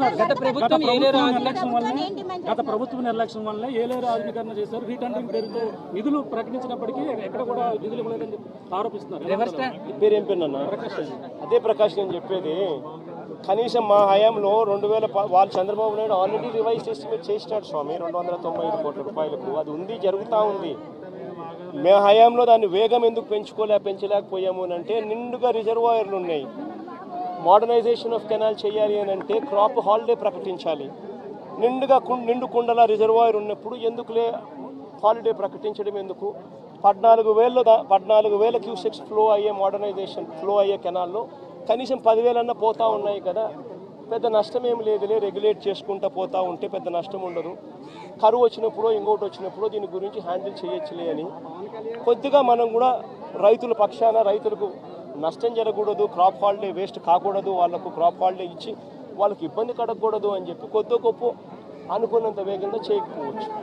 గత ప్రభుత్వం నిర్లక్ష్యం వల్ల ఏలేరు ఆధునీకరణ చేశారు. రీటెండరింగ్ పేరుతో నిధులు ప్రకటించినప్పటికీ ఎక్కడ కూడా నిధులు ఇవ్వలేదని ఆరోపిస్తున్నారు. అదే ప్రకాష్ నేను చెప్పేది. కనీసం మా హయాంలో 2000 వాళ్ళు Chandrababu Naidu already revise estimate చేసినాడు స్వామి 295 కోట్ల రూపాయలకు. అది ఉంది, జరుగుతూ ఉంది. మే హయాంలో దాన్ని వేగం ఎందుకు పెంచలేకపోయాము అని అంటే నిండుగా రిజర్వాయర్లు ఉన్నాయి. మోడర్నైజేషన్ ఆఫ్ కెనాల్ చేయాలి అని అంటే క్రాప్ హాలిడే ప్రకటించాలి. నిండు కుండల రిజర్వాయర్ ఉన్నప్పుడు ఎందుకులే హాలిడే ప్రకటించడం ఎందుకు? 14,000 క్యూసెక్స్ ఫ్లో అయ్యే కెనాల్లో కనీసం 10,000 అన్న పోతూ ఉన్నాయి కదా. పెద్ద నష్టం ఏమి లేదులే, రెగ్యులేట్ చేసుకుంటూ పోతూ ఉంటే పెద్ద నష్టం ఉండదు. కరువు వచ్చినప్పుడు ఇంకోటి వచ్చినప్పుడు దీని గురించి హ్యాండిల్ చేయొచ్చులే అని కొద్దిగా మనం కూడా రైతుల పక్షాన రైతులకు నష్టం జరగకూడదు, క్రాప్ హాలిడే వేస్ట్ కాకూడదు, వాళ్ళకు క్రాప్ హాలిడే ఇచ్చి వాళ్ళకి ఇబ్బంది కడగకూడదు అని చెప్పి కొద్ది గొప్ప అనుకున్నంత వేగంగా చేయకపోవచ్చు.